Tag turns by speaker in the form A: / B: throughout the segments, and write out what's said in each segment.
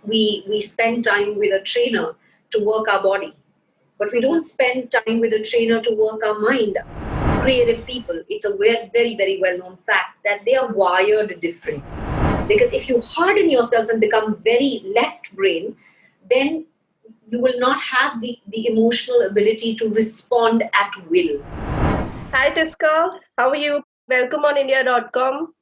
A: we spend time with a trainer to work our body, but we don't spend time with a trainer to work our mind. Creative people, it's a very, very well-known fact that they are wired different. Because if you harden yourself and become very left brain, then you will not have the emotional ability to respond at will.
B: Hi, Tisca. How are you? Welcome on India.com.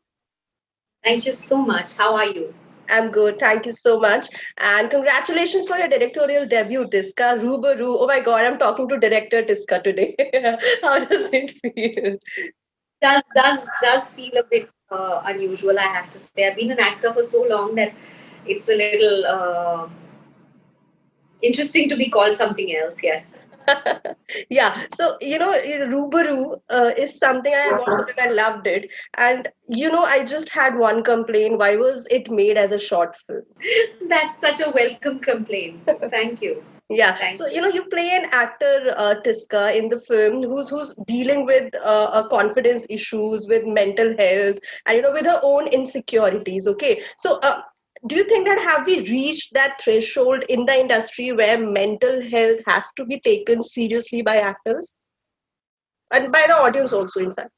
A: Thank you so much. How are you?
B: I'm good. Thank you so much. And congratulations for your directorial debut, Tisca. Rubaru. Oh my God, I'm talking to director Tisca today. How does it feel?
A: Does feel a bit unusual, I have to say. I've been an actor for so long that it's a little interesting to be called something else. Yes.
B: Yeah. So, Rubaru is something I watched it and I loved it. And, I just had one complaint. Why was it made as a short film?
A: That's such a welcome complaint. Thank you.
B: Yeah.
A: Thank
B: So,
A: you.
B: you play an actor, Tisca, in the film who's dealing with confidence issues, with mental health, and, with her own insecurities. Okay. So, do you think that have we reached that threshold in the industry where mental health has to be taken seriously by actors and by the audience also, in fact?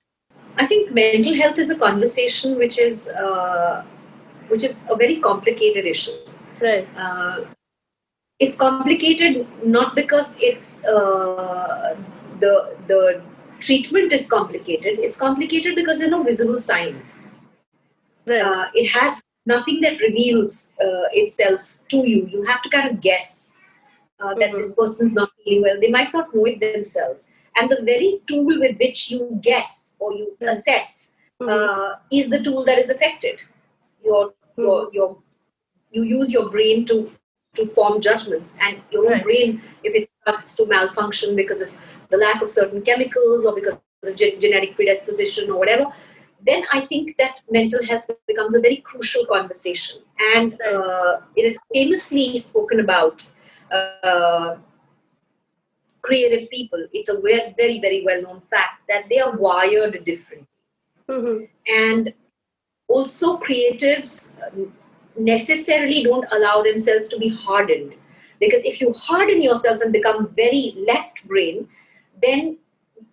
A: I think mental health is a conversation which is a very complicated issue.
B: Right.
A: It's complicated not because it's the treatment is complicated. It's complicated because there are no visible signs.
B: Right.
A: It has nothing that reveals itself to you. You have to kind of guess that this person's not feeling well. They might not know it themselves. And the very tool with which you guess or you assess is the tool that is affected. Your, your, you use your brain to form judgments, and your own brain, if it starts to malfunction because of the lack of certain chemicals or because of genetic predisposition or whatever, then I think that mental health becomes a very crucial conversation. And it is famously spoken about creative people. It's a very, very well-known fact that they are wired differently. And also creatives necessarily don't allow themselves to be hardened. Because if you harden yourself and become very left brain, then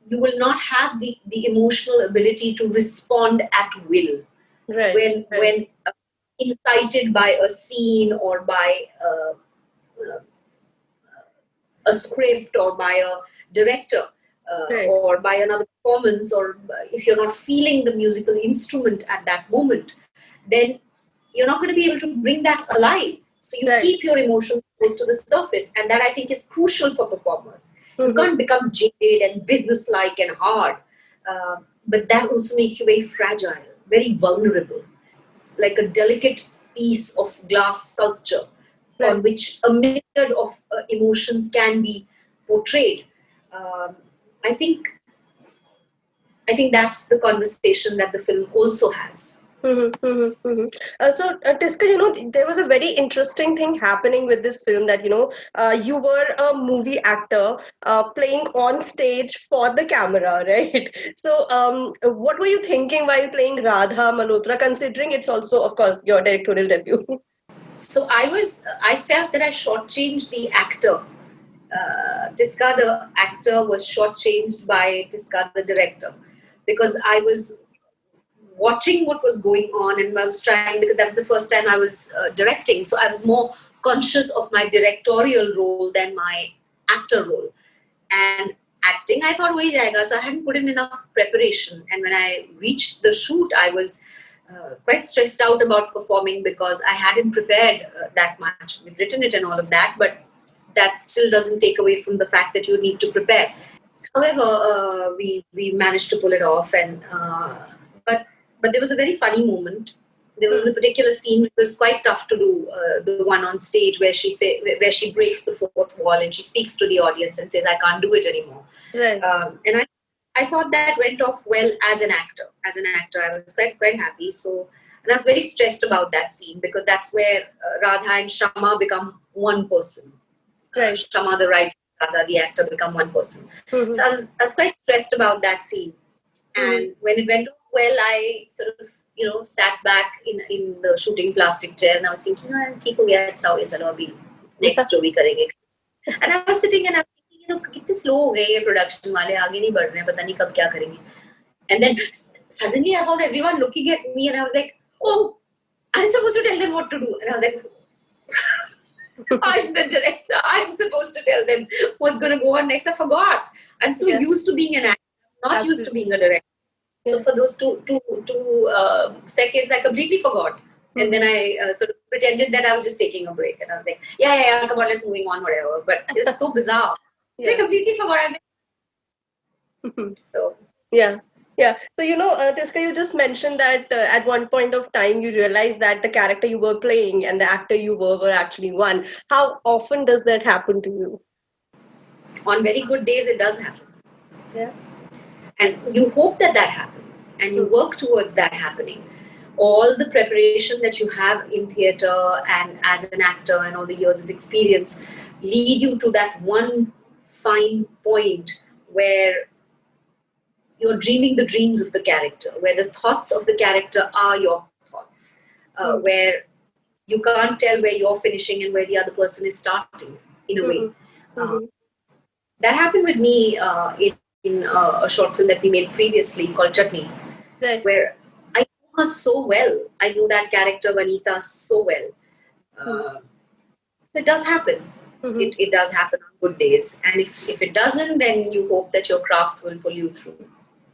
A: you will not have the emotional ability to respond at will. When incited by a scene or by a script or by a director or by another performance, or if you're not feeling the musical instrument at that moment, then you're not going to be able to bring that alive. So you keep your emotions close to the surface, and that I think is crucial for performers. You can't become jaded and businesslike and hard, but that also makes you very fragile, very vulnerable, like a delicate piece of glass sculpture on which a myriad of emotions can be portrayed. I think that's the conversation that the film also has.
B: So, Tisca, there was a very interesting thing happening with this film that, you were a movie actor playing on stage for the camera, right? So, what were you thinking while playing Radha Malhotra, considering it's also, of course, your directorial debut?
A: So I felt that I shortchanged the actor. Tisca, the actor, was shortchanged by Tisca, the director, because I was watching what was going on, and I was trying, because that was the first time I was directing, so I was more conscious of my directorial role than my actor role. And acting, I thought, wahi jayega, so I hadn't put in enough preparation. And when I reached the shoot, I was quite stressed out about performing because I hadn't prepared that much. We'd written it and all of that, but that still doesn't take away from the fact that you need to prepare. However, we managed to pull it off, and but there was a very funny moment. There was a particular scene which was quite tough to do. The one on stage where she breaks the fourth wall and she speaks to the audience and says, "I can't do it anymore."
B: Right.
A: And I thought that went off well as an actor. As an actor, I was quite happy. So, and I was very stressed about that scene because that's where Radha and Shama become one person. Shama, the writer, Radha, the actor, become one person. So I was quite stressed about that scene. And when it went off well, I sort of, sat back in the shooting plastic chair and I was thinking, ठीक हो गया, अच्छा हो गया, चलो अभी next जो भी करेंगे. And I was sitting and I was thinking, कितने slow हो गए ये production वाले, आगे नहीं बढ़ रहे हैं, पता नहीं कब क्या करेंगे. And then suddenly I found everyone looking at me and I was like, oh, I'm supposed to tell them what to do. And I was like, I'm the director. I'm supposed to tell them what's going to go on next. I forgot. I'm so used to being an actor, not used to being a director. So for those two seconds, I completely forgot. And then I sort of pretended that I was just taking a break. And I was like, yeah, come on, let's moving on, whatever. But it's so bizarre. I completely forgot. I was like, so.
B: Yeah. Yeah. So, Tisca, you just mentioned that at one point of time, you realized that the character you were playing and the actor you were actually one. How often does that happen to you?
A: On very good days, it does happen.
B: Yeah.
A: And you hope that happens and you work towards that happening. All the preparation that you have in theatre and as an actor and all the years of experience lead you to that one fine point where you're dreaming the dreams of the character, where the thoughts of the character are your thoughts, where you can't tell where you're finishing and where the other person is starting, in a way. That happened with me in a short film that we made previously called Chutney, where I know her so well. I know that character, Vanita, so well. So it does happen. It does happen on good days. And if it doesn't, then you hope that your craft will pull you through.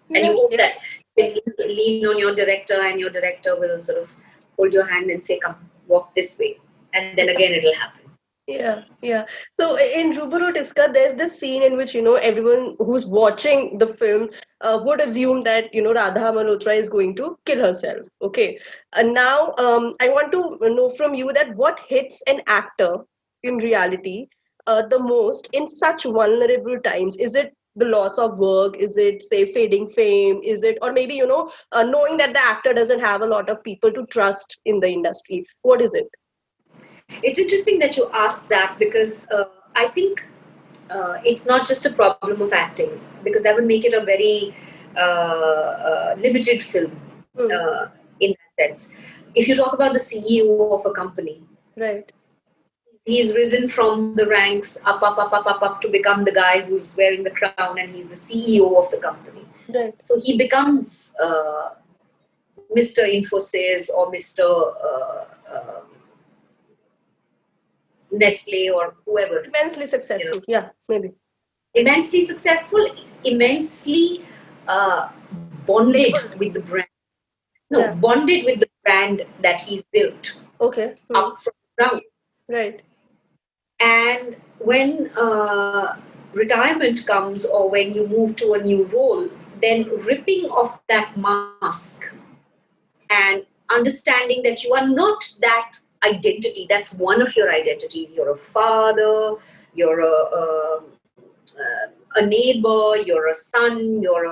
A: And you hope that you lean on your director and your director will sort of hold your hand and say, come, walk this way. And then again, it'll happen.
B: Yeah. So in Rubaru, Tisca, there's this scene in which, everyone who's watching the film would assume that, Radha Malhotra is going to kill herself. Okay. And now I want to know from you that what hits an actor in reality the most in such vulnerable times? Is it the loss of work? Is it, say, fading fame? Is it, or maybe, knowing that the actor doesn't have a lot of people to trust in the industry? What is it?
A: It's interesting that you asked that because I think it's not just a problem of acting, because that would make it a very limited film in that sense. If you talk about the CEO of a company,
B: right,
A: he's risen from the ranks up to become the guy who's wearing the crown, and he's the CEO of the company.
B: Right.
A: So he becomes Mr. Infosys or Mr. Nestle or whoever.
B: Immensely successful. Yeah, maybe.
A: Immensely successful, immensely bonded with the brand. No, bonded with the brand that he's built.
B: Okay.
A: Up from the ground.
B: Right.
A: And when retirement comes or when you move to a new role, then ripping off that mask and understanding that you are not that identity. That's one of your identities. You're a father, you're a neighbor, you're a son, you're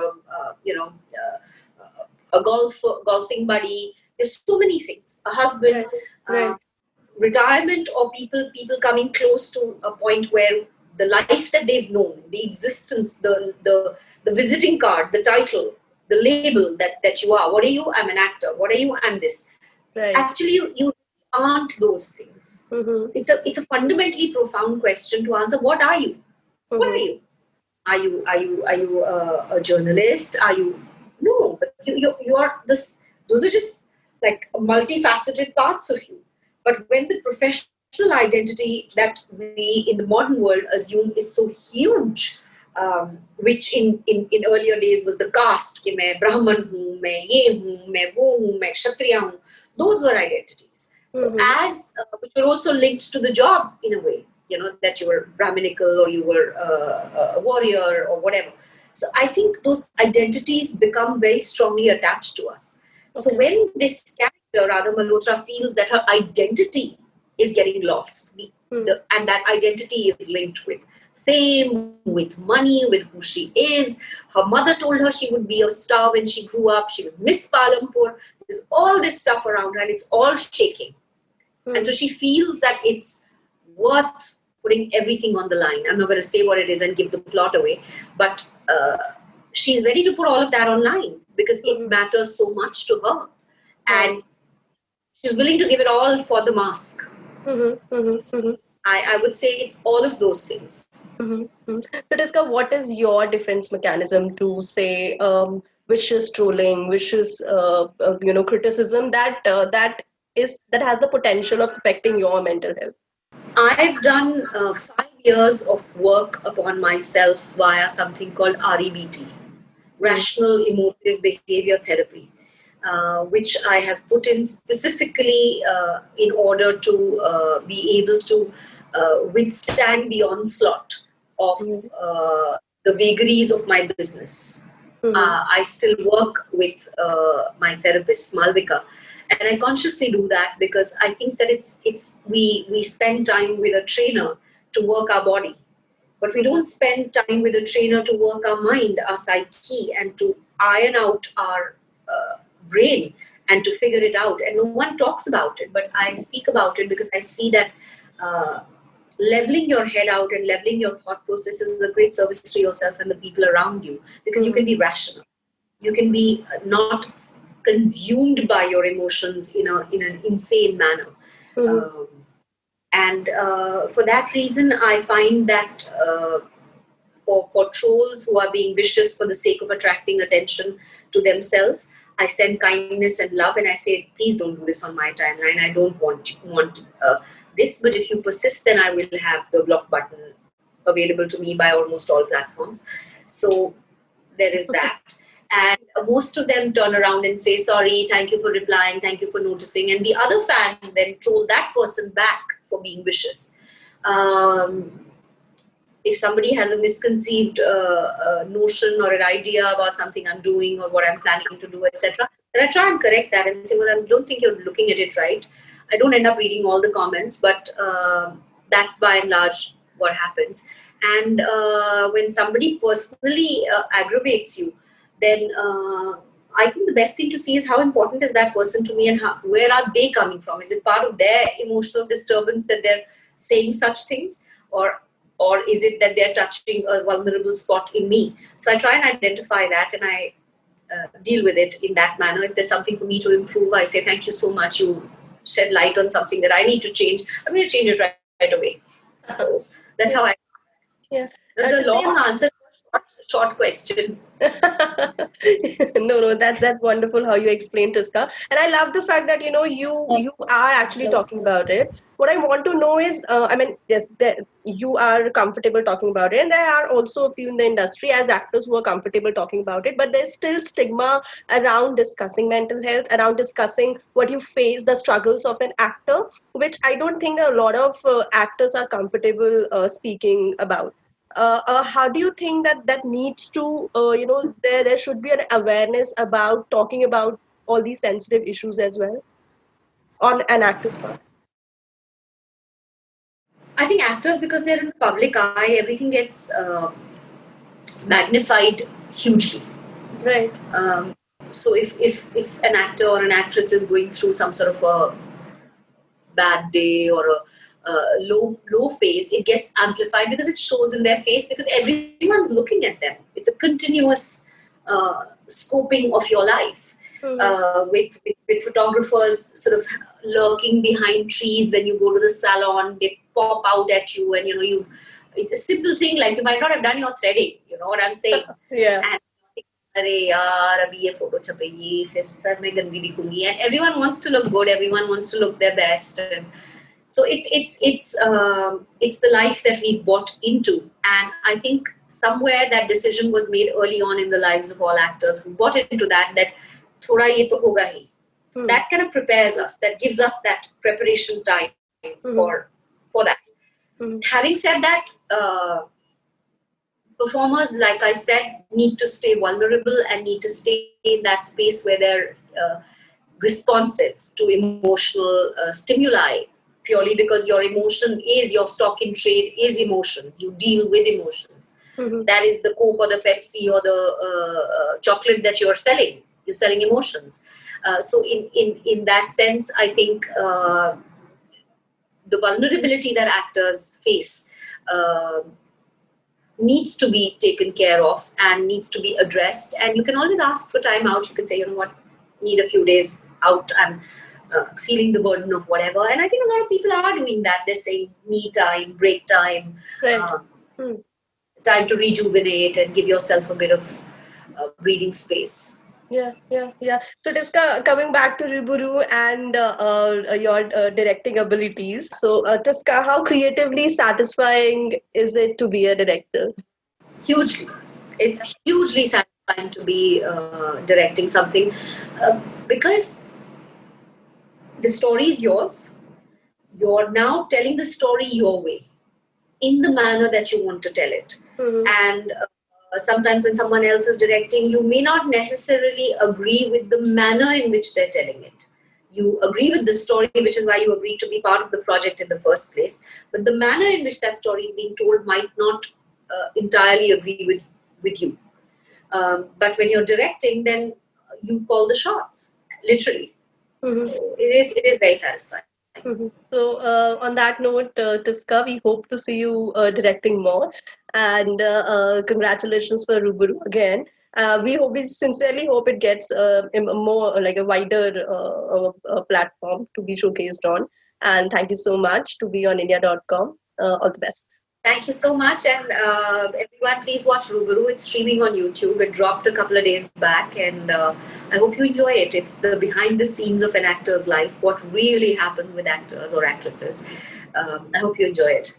A: a golfing buddy. There's so many things. A husband,
B: right.
A: Retirement, or people coming close to a point where the life that they've known, the existence, the visiting card, the title, the label that you are. What are you? I'm an actor. What are you? I'm this.
B: Right.
A: Actually, you aren't those things. It's a fundamentally profound question to answer. What are you? What are you? Are you a journalist? Are you? No, but you are this. Those are just like multifaceted parts of you. But when the professional identity that we in the modern world assume is so huge, which in earlier days was the caste, कि मैं Brahman हूँ, मैं ये हूँ, मैं वो हूँ, मैं Kshatriya हूँ. Those were identities. So which were also linked to the job in a way, that you were Brahminical or you were a warrior or whatever. So I think those identities become very strongly attached to us. Okay. So when this character, Radha Malhotra, feels that her identity is getting lost, and that identity is linked with fame, with money, with who she is. Her mother told her she would be a star when she grew up. She was Miss Palampur. There's all this stuff around her and it's all shaking. And so she feels that it's worth putting everything on the line. I'm not going to say what it is and give the plot away, but she's ready to put all of that online. because it matters so much to her. And she's willing to give it all for the mask. So I would say it's all of those things.
B: So, Tisca, what is your defense mechanism to say vicious trolling, vicious criticism that has the potential of affecting your mental health?
A: I've done 5 years of work upon myself via something called REBT, Rational Emotive Behavior Therapy, which I have put in specifically in order to be able to withstand the onslaught of the vagaries of my business. I still work with my therapist, Malvika, and I consciously do that because I think that we spend time with a trainer to work our body, but we don't spend time with a trainer to work our mind, our psyche, and to iron out our brain and to figure it out. And no one talks about it, but I speak about it because I see that leveling your head out and leveling your thought process is a great service to yourself and the people around you, because you can be rational. You can be not consumed by your emotions in an insane manner. And for that reason, I find that for trolls who are being vicious for the sake of attracting attention to themselves, I send kindness and love, and I say, please don't do this on my timeline. I don't want this, but if you persist, then I will have the block button available to me by almost all platforms. So there is that. And most of them turn around and say, sorry, thank you for replying, thank you for noticing. And the other fans then troll that person back for being vicious. If somebody has a misconceived notion or an idea about something I'm doing or what I'm planning to do, etc., then I try and correct that and say, well, I don't think you're looking at it right. I don't end up reading all the comments, but that's by and large what happens. And when somebody personally aggravates you, then I think the best thing to see is how important is that person to me, and where are they coming from? Is it part of their emotional disturbance that they're saying such things, or is it that they're touching a vulnerable spot in me? So I try and identify that, and I deal with it in that manner. If there's something for me to improve, I say, thank you so much. You shed light on something that I need to change. I'm going to change it right away. So that's how I.
B: Yeah.
A: That's a long answer to a short question.
B: No, that's wonderful how you explained, Tisca, and I love the fact that you are actually talking about it. What I want to know is, I mean, yes, you are comfortable talking about it, and there are also a few in the industry as actors who are comfortable talking about it. But there's still stigma around discussing mental health, around discussing what you face, the struggles of an actor, which I don't think a lot of actors are comfortable speaking about. How do you think that needs to there should be an awareness about talking about all these sensitive issues as well on an actor's part?
A: I think actors, because they're in the public eye, everything gets magnified hugely.
B: Right.
A: So if an actor or an actress is going through some sort of a bad day or a low phase, it gets amplified because it shows in their face, because everyone's looking at them. It's a continuous scoping of your life. With photographers sort of lurking behind trees when you go to the salon, they pop out at you, and it's a simple thing like you might not have done your threading. You know what I'm saying?
B: Yeah.
A: And अरे यार अभी ये photo छपेगी फिर sir मैं गंदी दिखूंगी, and everyone wants to look good, everyone wants to look their best, and so it's the life that we've bought into. And I think somewhere that decision was made early on in the lives of all actors who bought into that thoda ye to hoga hi. That kind of prepares us, that gives us that preparation time for that. Having said that, performers, like I said, need to stay vulnerable and need to stay in that space where they're responsive to emotional stimuli, purely because your emotion is your stock in trade, is emotions. You deal with emotions. That is the Coke or the Pepsi or the chocolate that you're selling. You're selling emotions. So in that sense, I think the vulnerability that actors face needs to be taken care of and needs to be addressed. And you can always ask for time out. You can say, you know what, need a few days out. I'm feeling the burden of whatever. And I think a lot of people are doing that. They're saying me time, break time,
B: Right.
A: uh, time to rejuvenate and give yourself a bit of breathing space.
B: Yeah. So, Tisca, coming back to Rubaru and your directing abilities. So, Tisca, how creatively satisfying is it to be a director?
A: Hugely. It's hugely satisfying to be directing something because the story is yours. You're now telling the story your way, in the manner that you want to tell it.
B: Mm-hmm.
A: And sometimes when someone else is directing, you may not necessarily agree with the manner in which they're telling it. You agree with the story, which is why you agreed to be part of the project in the first place. But the manner in which that story is being told might not entirely agree with you. But when you're directing, then you call the shots, literally.
B: Mm-hmm.
A: So it is very satisfying.
B: Mm-hmm. So, on that note, Tisca, we hope to see you directing more, and congratulations for Rubaru again. We sincerely hope it gets more like a wider platform to be showcased on. And thank you so much to be on India.com. All the best.
A: Thank you so much. And everyone, please watch Rubaru. It's streaming on YouTube. It dropped a couple of days back, and I hope you enjoy it. It's the behind the scenes of an actor's life, what really happens with actors or actresses. I hope you enjoy it.